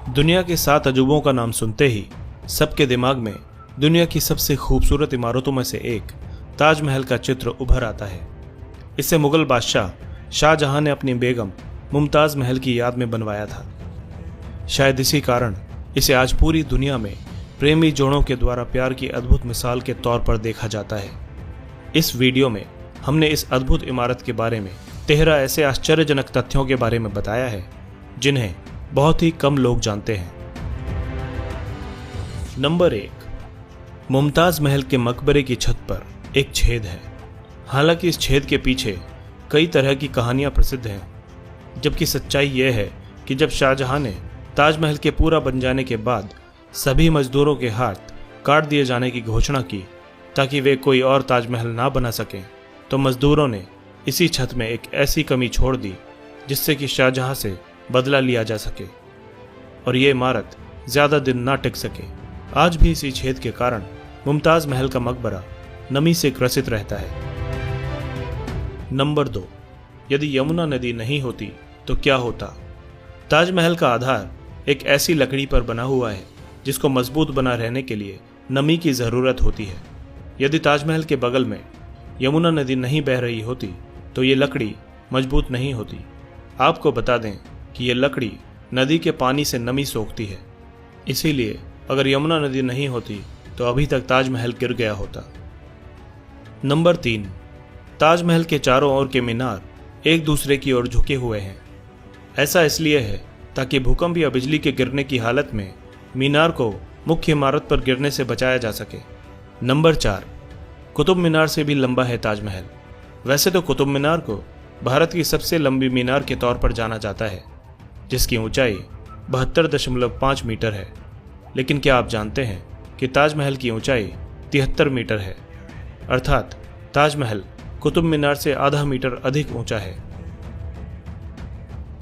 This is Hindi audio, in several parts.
दुनिया के 7 अजूबों का नाम सुनते ही सबके दिमाग में दुनिया की सबसे खूबसूरत इमारतों में से एक ताजमहल का चित्र उभर आता है। इसे मुगल बादशाह शाहजहां ने अपनी बेगम मुमताज महल की याद में बनवाया था। शायद इसी कारण इसे आज पूरी दुनिया में प्रेमी जोड़ों के द्वारा प्यार की अद्भुत मिसाल के तौर पर देखा जाता है। इस वीडियो में हमने इस अद्भुत इमारत के बारे में 13 ऐसे आश्चर्यजनक तथ्यों के बारे में बताया है जिन्हें बहुत ही कम लोग जानते हैं। नंबर 1, मुमताज महल के मकबरे की छत पर एक छेद है। हालांकि इस छेद के पीछे कई तरह की कहानियां प्रसिद्ध हैं, जबकि सच्चाई यह है कि जब शाहजहां ने ताजमहल के पूरा बन जाने के बाद सभी मजदूरों के हाथ काट दिए जाने की घोषणा की ताकि वे कोई और ताजमहल ना बना सकें, तो मजदूरों ने इसी छत में एक ऐसी कमी छोड़ दी जिससे कि शाहजहां से बदला लिया जा सके और ये इमारत ज्यादा दिन ना टिक सके। आज भी इसी छेद के कारण मुमताज महल का मकबरा नमी से ग्रसित रहता है। नंबर 2, यदि यमुना नदी नहीं होती तो क्या होता? ताजमहल का आधार एक ऐसी लकड़ी पर बना हुआ है जिसको मजबूत बना रहने के लिए नमी की जरूरत होती है। यदि ताजमहल के बगल में यमुना नदी नहीं बह रही होती तो ये लकड़ी मजबूत नहीं होती। आपको बता दें कि यह लकड़ी नदी के पानी से नमी सोखती है, इसीलिए अगर यमुना नदी नहीं होती तो अभी तक ताजमहल गिर गया होता। नंबर 3, ताजमहल के चारों ओर के मीनार एक दूसरे की ओर झुके हुए हैं। ऐसा इसलिए है ताकि भूकंप या बिजली के गिरने की हालत में मीनार को मुख्य इमारत पर गिरने से बचाया जा सके। नंबर 4, कुतुब मीनार से भी लंबा है ताजमहल। वैसे तो कुतुब मीनार को भारत की सबसे लंबी मीनार के तौर पर जाना जाता है, जिसकी ऊंचाई 72.5 मीटर है, लेकिन क्या आप जानते हैं कि ताजमहल की ऊंचाई 73 मीटर है, अर्थात ताजमहल कुतुब मीनार से आधा मीटर अधिक ऊंचा है।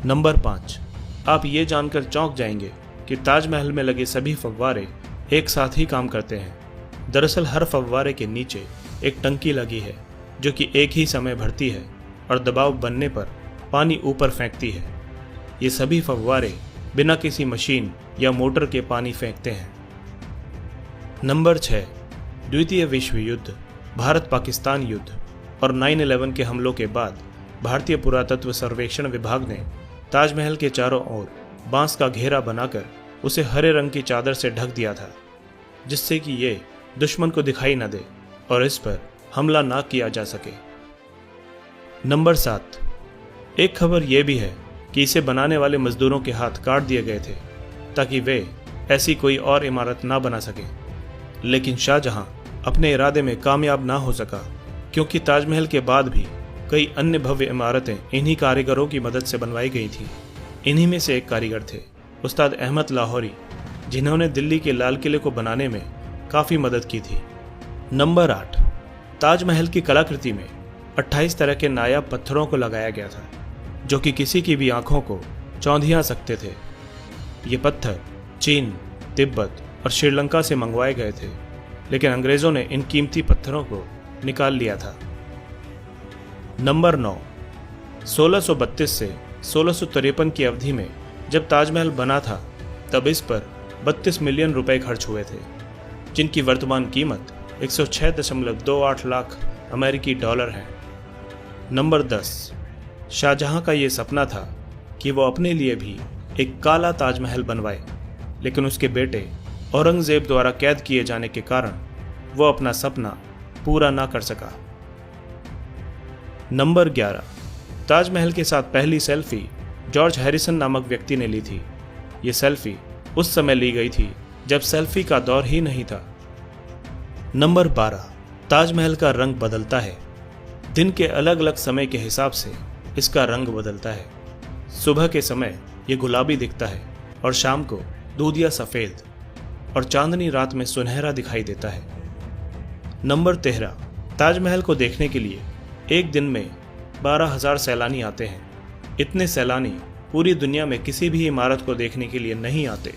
नंबर 5, आप ये जानकर चौंक जाएंगे कि ताजमहल में लगे सभी फव्वारे एक साथ ही काम करते हैं। दरअसल हर फव्वारे के नीचे एक टंकी लगी है जो कि एक ही समय भरती है और दबाव बनने पर पानी ऊपर फेंकती है। ये सभी फव्वारे बिना किसी मशीन या मोटर के पानी फेंकते हैं। नंबर 6, द्वितीय विश्व युद्ध, भारत पाकिस्तान युद्ध और 9/11 के हमलों के बाद भारतीय पुरातत्व सर्वेक्षण विभाग ने ताजमहल के चारों ओर बांस का घेरा बनाकर उसे हरे रंग की चादर से ढक दिया था, जिससे कि ये दुश्मन को दिखाई न दे और इस पर हमला ना किया जा सके। नंबर 7, एक खबर यह भी है कि इसे बनाने वाले मजदूरों के हाथ काट दिए गए थे ताकि वे ऐसी कोई और इमारत ना बना सकें, लेकिन शाहजहां अपने इरादे में कामयाब ना हो सका, क्योंकि ताजमहल के बाद भी कई अन्य भव्य इमारतें इन्हीं कारीगरों की मदद से बनवाई गई थी। इन्हीं में से एक कारीगर थे उस्ताद अहमद लाहौरी, जिन्होंने दिल्ली के लाल किले को बनाने में काफ़ी मदद की थी। नंबर 8, ताजमहल की कलाकृति में 28 तरह के नायाब पत्थरों को लगाया गया था जो कि किसी की भी आंखों को चौंधिया सकते थे। ये पत्थर चीन, तिब्बत और श्रीलंका से मंगवाए गए थे, लेकिन अंग्रेज़ों ने इन कीमती पत्थरों को निकाल लिया था। नंबर 9, 1632 से 1653 की अवधि में जब ताजमहल बना था तब इस पर 32 मिलियन रुपए खर्च हुए थे, जिनकी वर्तमान कीमत 106.28 लाख अमेरिकी डॉलर है। नंबर 10, शाहजहां का ये सपना था कि वो अपने लिए भी एक काला ताजमहल बनवाए, लेकिन उसके बेटे औरंगजेब द्वारा कैद किए जाने के कारण वो अपना सपना पूरा ना कर सका। नंबर 11, ताजमहल के साथ पहली सेल्फी जॉर्ज हैरिसन नामक व्यक्ति ने ली थी। ये सेल्फी उस समय ली गई थी जब सेल्फी का दौर ही नहीं था। नंबर 12, ताजमहल का रंग बदलता है। दिन के अलग अलग समय के हिसाब से इसका रंग बदलता है। सुबह के समय ये गुलाबी दिखता है और शाम को दूधिया सफ़ेद और चांदनी रात में सुनहरा दिखाई देता है। नंबर 13, ताजमहल को देखने के लिए एक दिन में 12,000 सैलानी आते हैं। इतने सैलानी पूरी दुनिया में किसी भी इमारत को देखने के लिए नहीं आते।